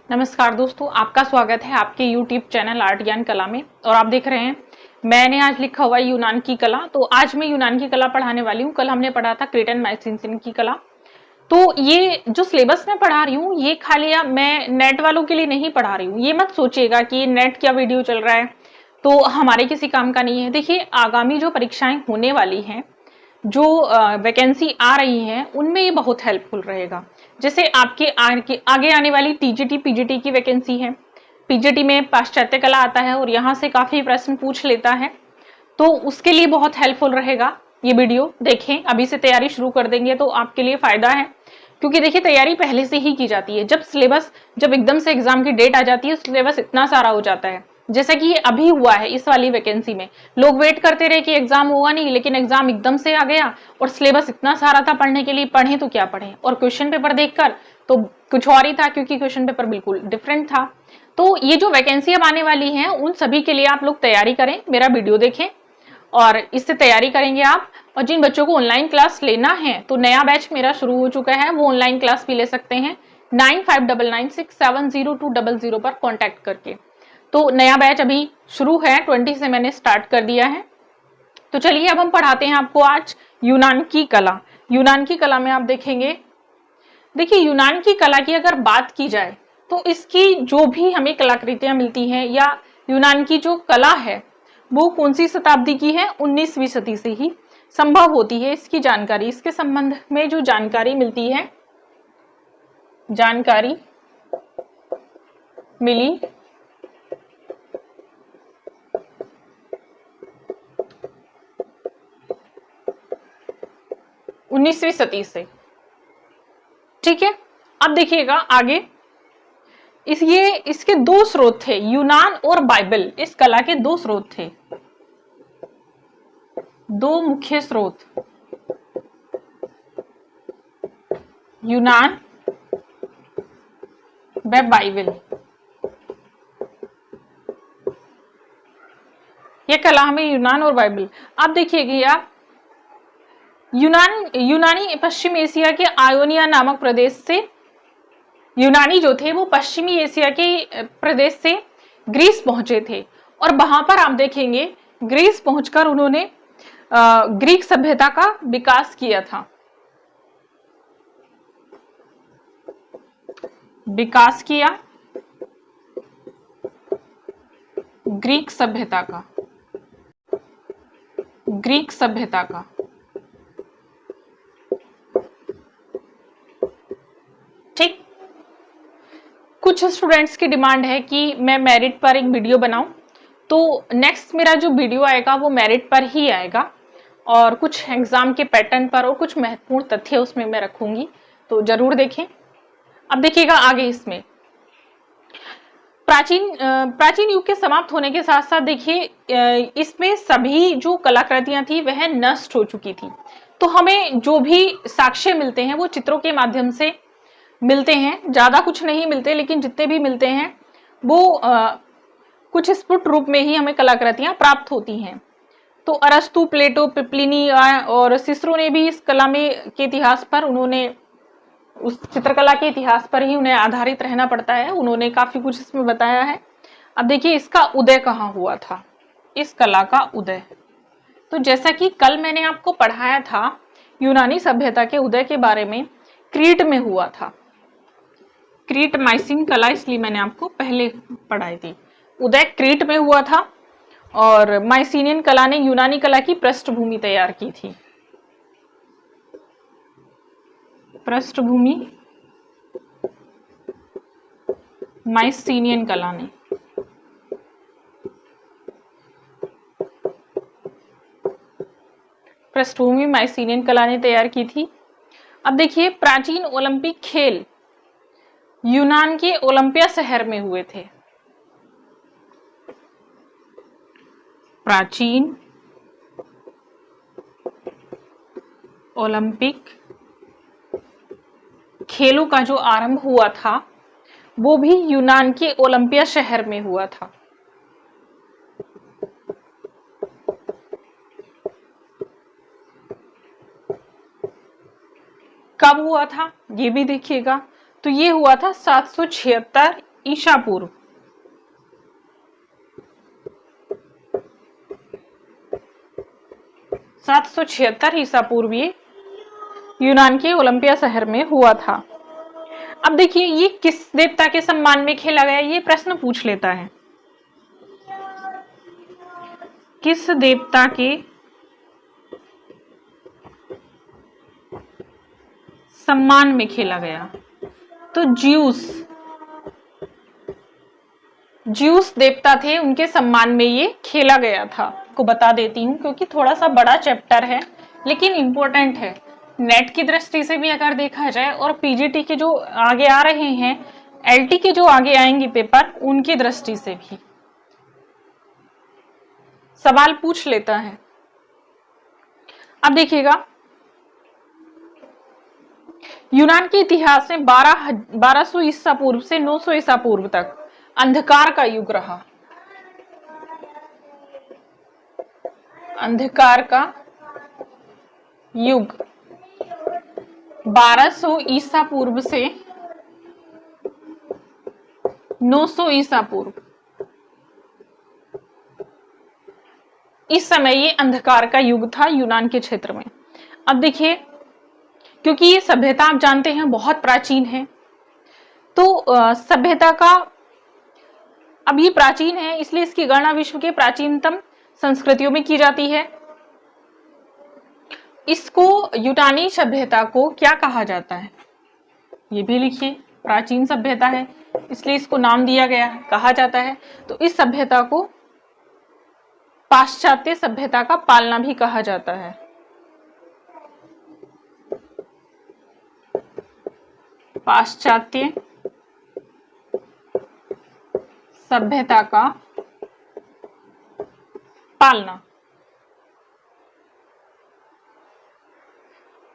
नमस्कार दोस्तों, आपका स्वागत है आपके YouTube चैनल आर्ट ज्ञान कला में। और आप देख रहे हैं मैंने आज लिखा हुआ है यूनान की कला। तो आज मैं यूनान की कला पढ़ाने वाली हूँ। कल हमने पढ़ा था क्रीट एंड माइसिन की कला। तो ये जो सिलेबस में पढ़ा रही हूँ ये खाली मैं नेट वालों के लिए नहीं पढ़ा रही हूँ। ये मत सोचिएगा कि नेट क्या वीडियो चल रहा है तो हमारे किसी काम का नहीं है। देखिए, आगामी जो परीक्षाएं होने वाली हैं, जो वैकेंसी आ रही है, उनमें ये बहुत हेल्पफुल रहेगा। जैसे आपके आगे आने वाली टीजीटी पीजीटी की वैकेंसी है। पीजीटी में पाश्चात्य कला आता है और यहाँ से काफी प्रश्न पूछ लेता है, तो उसके लिए बहुत हेल्पफुल रहेगा। ये वीडियो देखें, अभी से तैयारी शुरू कर देंगे तो आपके लिए फायदा है। क्योंकि देखिए, तैयारी पहले से ही की जाती है। जब एकदम से एग्जाम की डेट आ जाती है, सिलेबस इतना सारा हो जाता है। जैसे कि ये अभी हुआ है इस वाली वैकेंसी में, लोग वेट करते रहे कि एग्जाम होगा नहीं, लेकिन एग्जाम एकदम से आ गया और सिलेबस इतना सारा था पढ़ने के लिए, पढ़े तो क्या पढ़े। और क्वेश्चन पेपर देखकर तो कुछ और ही था, क्योंकि क्वेश्चन पेपर बिल्कुल डिफरेंट था। तो ये जो वैकेंसी अब आने वाली है, उन सभी के लिए आप लोग तैयारी करें, मेरा वीडियो देखें और इससे तैयारी करेंगे आप। और जिन बच्चों को ऑनलाइन क्लास लेना है तो नया बैच मेरा शुरू हो चुका है, वो ऑनलाइन क्लास भी ले सकते हैं 9599670200 पर कॉन्टैक्ट करके। तो नया बैच अभी शुरू है, 20 से मैंने स्टार्ट कर दिया है। तो चलिए अब हम पढ़ाते हैं आपको आज यूनान की कला। यूनान की कला में आप देखेंगे, देखिए यूनान की कला की अगर बात की जाए तो इसकी जो भी हमें कलाकृतियां मिलती हैं या यूनान की जो कला है वो कौन सी शताब्दी की है, 19वीं सदी से ही संभव होती है। इसकी जानकारी, इसके संबंध में जो जानकारी मिलती है, जानकारी मिली 19वीं सदी से। ठीक है, अब देखिएगा आगे। इसके दो स्रोत थे, यूनान और बाइबल। इस कला के दो स्रोत थे, दो मुख्य स्रोत, यूनान व बाइबल। यह कला हमें यूनान और बाइबल। अब देखिएगा, यूनानी पश्चिम एशिया के आयोनिया नामक प्रदेश से, यूनानी जो थे वो पश्चिमी एशिया के प्रदेश से ग्रीस पहुंचे थे। और वहां पर आप देखेंगे ग्रीस पहुंचकर उन्होंने ग्रीक सभ्यता का विकास किया था। विकास किया ग्रीक सभ्यता का, ग्रीक सभ्यता का। ठीक, कुछ स्टूडेंट्स की डिमांड है कि मैं मेरिट पर एक वीडियो बनाऊं, तो नेक्स्ट मेरा जो वीडियो आएगा वो मेरिट पर ही आएगा और कुछ एग्जाम के पैटर्न पर और कुछ महत्वपूर्ण तथ्य उसमें मैं रखूंगी, तो जरूर देखें। अब देखिएगा आगे, इसमें प्राचीन युग के समाप्त होने के साथ साथ देखिए इसमें सभी जो कलाकृतियां थी वह नष्ट हो चुकी थी। तो हमें जो भी साक्ष्य मिलते हैं वो चित्रों के माध्यम से मिलते हैं, ज्यादा कुछ नहीं मिलते, लेकिन जितने भी मिलते हैं वो कुछ स्फुट रूप में ही हमें कलाकृतियां प्राप्त होती हैं। तो अरस्तु, प्लेटो, प्लिनी और सिसरो ने भी इस कला में के इतिहास पर, उन्होंने उस चित्रकला के इतिहास पर ही उन्हें आधारित रहना पड़ता है, उन्होंने काफी कुछ इसमें बताया है। अब देखिए इसका उदय कहाँ हुआ था, इस कला का उदय। तो जैसा कि कल मैंने आपको पढ़ाया था यूनानी सभ्यता के उदय के बारे में, क्रीट में हुआ था। क्रीट माइसिन कला, इसलिए मैंने आपको पहले पढ़ाई थी। उदय क्रीट में हुआ था और माइसिनियन कला ने यूनानी कला की पृष्ठभूमि तैयार की थी। पृष्ठभूमि माइसिनियन कला ने। पृष्ठभूमि माइसिनियन कला ने तैयार की थी। अब देखिए, प्राचीन ओलंपिक खेल यूनान के ओलंपिया शहर में हुए थे। प्राचीन ओलंपिक खेलों का जो आरंभ हुआ था वो भी यूनान के ओलंपिया शहर में हुआ था। कब हुआ था ये भी देखिएगा। तो ये हुआ था 776 ईसा पूर्व। सात सौ छिहत्तर ईसा पूर्व ये यूनान के ओलंपिया शहर में हुआ था। अब देखिए ये किस देवता के सम्मान में खेला गया, ये प्रश्न पूछ लेता है। किस देवता के सम्मान में खेला गया? तो ज्यूस देवता थे, उनके सम्मान में ये खेला गया था। आपको बता देती हूँ क्योंकि थोड़ा सा बड़ा चैप्टर है लेकिन इंपॉर्टेंट है। नेट की दृष्टि से भी अगर देखा जाए और पीजीटी के जो आगे आ रहे हैं, एलटी के जो आगे आएंगे पेपर, उनकी दृष्टि से भी सवाल पूछ लेता है। अब देखिएगा यूनान के इतिहास में 1200 ईसा पूर्व से 900 ईसा पूर्व तक अंधकार का युग रहा। अंधकार का युग 1200 ईसा पूर्व से 900 ईसा पूर्व, इस समय ये अंधकार का युग था यूनान के क्षेत्र में। अब देखिए क्योंकि ये सभ्यता आप जानते हैं बहुत प्राचीन है, तो सभ्यता का अब ये प्राचीन है इसलिए इसकी गणना विश्व के प्राचीनतम संस्कृतियों में की जाती है। इसको यूनानी सभ्यता को क्या कहा जाता है, ये भी लिखिए। प्राचीन सभ्यता है इसलिए इसको नाम दिया गया है, कहा जाता है। तो इस सभ्यता को पाश्चात्य सभ्यता का पालना भी कहा जाता है। पाश्चात्य सभ्यता का पालना,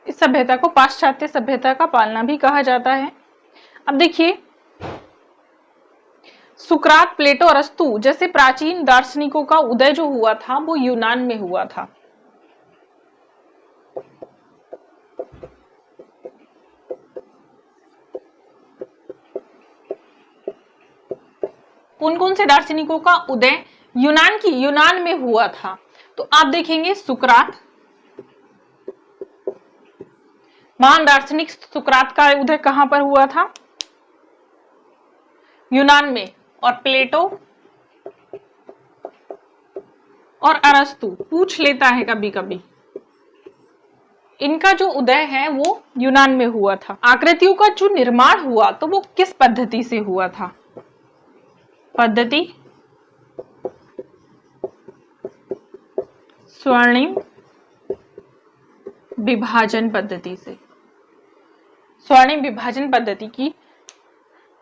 इस सभ्यता को पाश्चात्य सभ्यता का पालना भी कहा जाता है। अब देखिए सुकरात, प्लेटो, अरस्तु जैसे प्राचीन दार्शनिकों का उदय जो हुआ था वो यूनान में हुआ था। कौन कौन से दार्शनिकों का उदय यूनान में हुआ था? तो आप देखेंगे सुकरात, महान दार्शनिक सुकरात का उदय कहां पर हुआ था? यूनान में। और प्लेटो और अरस्तु पूछ लेता है कभी कभी, इनका जो उदय है वो यूनान में हुआ था। आकृतियों का जो निर्माण हुआ तो वो किस पद्धति से हुआ था? पद्धति स्वर्णिम विभाजन पद्धति से। स्वर्णिम विभाजन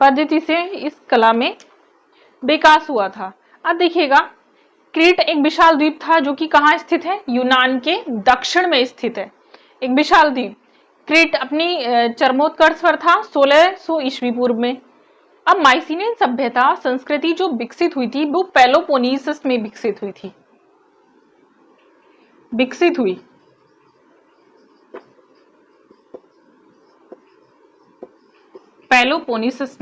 पद्धति से इस कला में विकास हुआ था। अब देखिएगा क्रीट एक विशाल द्वीप था जो कि कहाँ स्थित है? यूनान के दक्षिण में स्थित है, एक विशाल द्वीप। क्रीट अपनी चरमोत्कर्ष पर था 1600 ईस्वी पूर्व में। अब माइसिनियन सभ्यता संस्कृति जो विकसित हुई थी वो पेलोपोनीसस में विकसित हुई। पेलोपोनीसस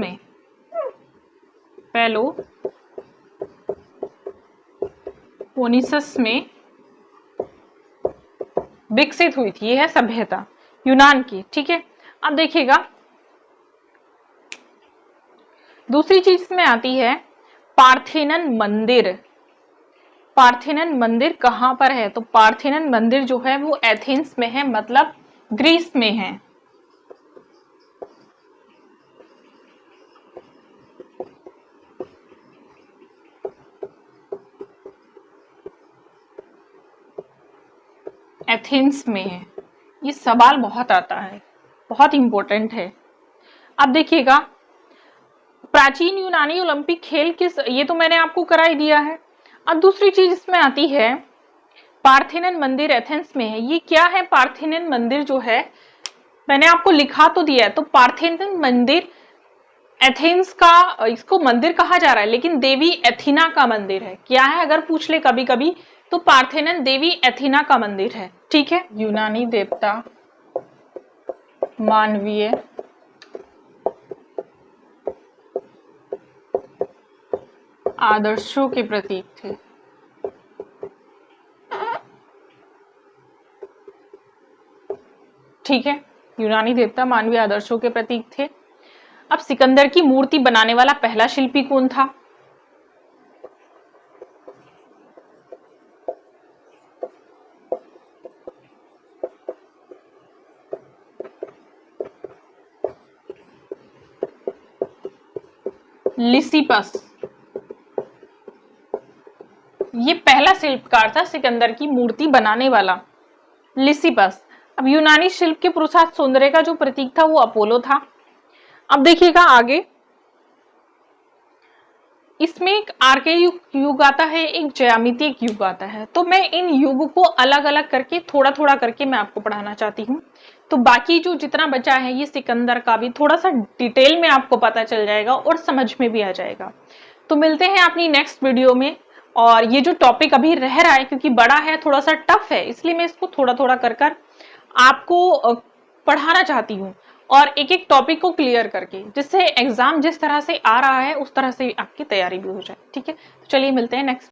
में विकसित हुई थी। यह है सभ्यता यूनान की, ठीक है। अब देखिएगा दूसरी चीज इसमें आती है पार्थेनन मंदिर। पार्थेनन मंदिर कहां पर है? तो पार्थेनन मंदिर जो है वो एथेंस में है, मतलब ग्रीस में है। एथेंस में है। ये सवाल बहुत आता है, बहुत इंपॉर्टेंट है। अब देखिएगा प्राचीन यूनानी ओलंपिक खेल किस, ये तो मैंने आपको करा ही दिया है। अब दूसरी चीज इसमें आती है पार्थेनन मंदिर एथेंस में है। ये क्या है? पार्थेनन मंदिर जो है मैंने आपको लिखा तो दिया है। तो पार्थेनन मंदिर एथेंस का, इसको मंदिर कहा जा रहा है लेकिन देवी एथिना का मंदिर है। क्या है अगर पूछ ले कभी कभी तो पार्थेनन देवी एथिना का मंदिर है, ठीक है। यूनानी देवता मानवीय आदर्शों के प्रतीक थे। ठीक है, यूनानी देवता मानवीय आदर्शों के प्रतीक थे। अब सिकंदर की मूर्ति बनाने वाला पहला शिल्पी कौन था? लिसिपस। ये पहला शिल्पकार था सिकंदर की मूर्ति बनाने वाला, लिसिपस। अब यूनानी शिल्प के पुरुषार्थ सौंदर्य का जो प्रतीक था वो अपोलो था। अब देखिएगा आगे, इसमें एक आर्केयुग युग आता है, एक ज्यामितीय युग आता है। तो मैं इन युग को अलग अलग करके थोड़ा थोड़ा करके मैं आपको पढ़ाना चाहती हूँ। तो बाकी जो जितना बचा है ये सिकंदर का भी थोड़ा सा डिटेल में आपको पता चल जाएगा और समझ में भी आ जाएगा। तो मिलते हैं अपनी नेक्स्ट वीडियो में। और ये जो टॉपिक अभी रह रहा है क्योंकि बड़ा है, थोड़ा सा टफ है, इसलिए मैं इसको थोड़ा थोड़ा कर आपको पढ़ाना चाहती हूँ और एक एक टॉपिक को क्लियर करके, जिससे एग्जाम जिस तरह से आ रहा है उस तरह से आपकी तैयारी भी हो जाए। ठीक है, तो चलिए मिलते हैं नेक्स्ट।